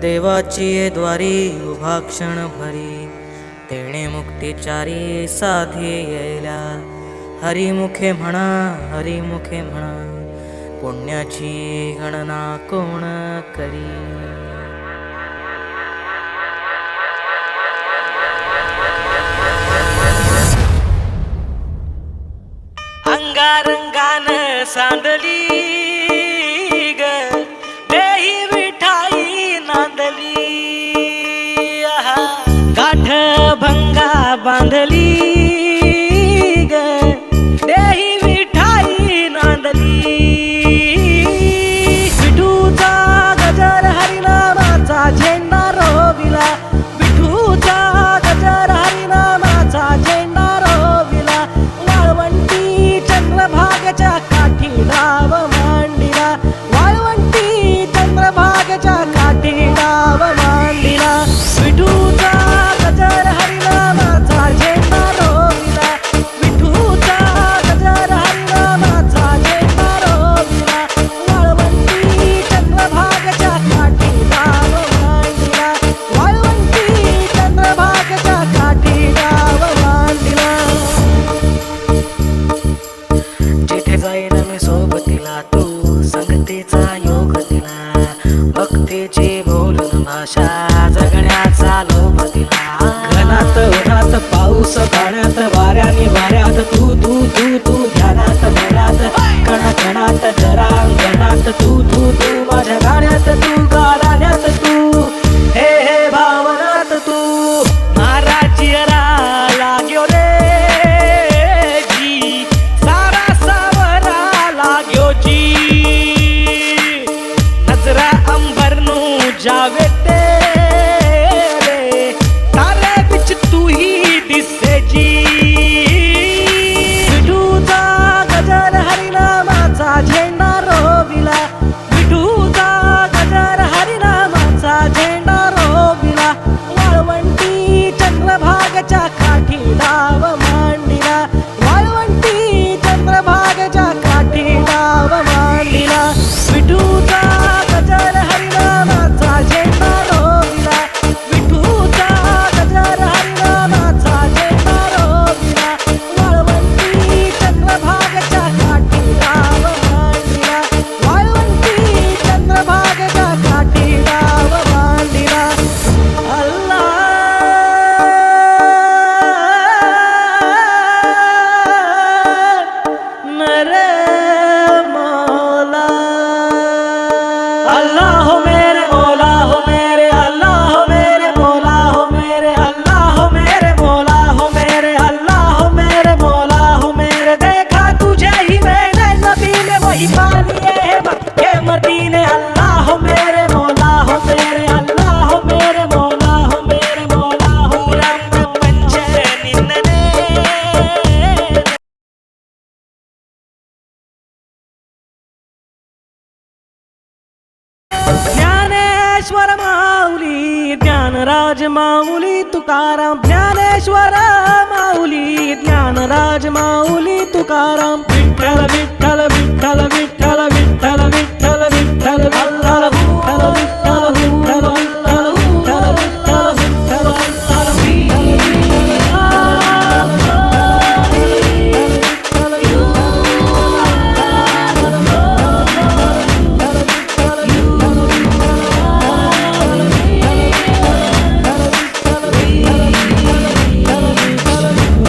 देवाची ये द्वारी उभा क्षण भरी, तेणे मुक्तिचारी साधी येला। हरिमुखे म्हणा, हरिमुखे म्हणा, पुण्याची गणना कोण करी। अंगारंगान सांडली ग देही विठाई नांदली, गाठ भंगा बांधली ग देही विठाई नांदली। विठूचा गजर हरिनामाचा झेंडा रोविला, विठूचा गजर हरिनामाचा झेंडा रोविला। वाळवंटी चंद्रभागेच्या काठी डाव मांडिला, वाळवंटी चंद्रभागेच्या काठी डाव मांडिला। विठूचा गजर हरिनामाचा झेंडा रोविला, विठूचा गजर हरिनामाचा झेंडा रोविला। वाळवंटी चंद्रभागेच्या काठी डाव मांडिला, वाळवंटी चंद्रभागेच्या काठी डाव मांडिला। जिथे जाईन मी सोबतीला, तू संगतीचा योग दिला। भक्तीची बोलून भाषा, जगण्याचा लोभ दिला। घनात उन्हात पाऊस पाण्यात, वाऱ्याने वाऱ्यात, तू तू तू तू ध्यानात ध्यानात, कणाकणात जरांगणात, तू तू तू माझ्या गाण्यात, तू गाण्यात, तू हे हे भावनात, तू महाराज लाग्यो रे जी, सारा सावरा लाग्यो जी। नजरा अंबरनू जावे तेरे, तारे बिच तू ही दिसे जी। विठूचा गजर हरिनामाचा झेंडा रोविला, विठूचा गजर हरिनामाचा झेंडा रोविला। वाळवंटी चंद्रभागेच्या काठी डाव मांडिला, वाळवंटी चंद्रभागेच्या काठी डाव मांडिला। विठूचा गजर हरिनामाचा झेंडा रोविला, विठूचा गजर हरिनामाचा झेंडा रोविला। वाळवंटी चंद्रभागेच्या काठी डाव मांडिला, वाळवंटी चंद्रभागेच्या काठी डाव मांडिला। अल्लाह मेरे मौला, अल्लाह हो मेरे मौला, हो मेरे अल्लाह, हो मेरे मौला, हो मेरे अल्लाह, हो मेरे मौला, हो मेरे अल्लाह, हो मेरे मौला, हो मेरे। देखा तुझे ही मैंने नबी में, वही पानी है मक्के मदीने। अल्लाह हो मेरे मौला, हो मेरे अल्लाह, हो मेरे मौला, हो मेरे मौला, हो रंग पंचे निन्ने। ज्ञानेश्वर माऊली, ज्ञानराज माऊली तुकाराम। ज्ञानेश्वर माऊली, ज्ञानराज माऊली तुकाराम। विठ्ठल विठ्ठल विठ्ठल विठ्ठल विठ्ठल विठ्ठल विठ्ठल अल्लाह।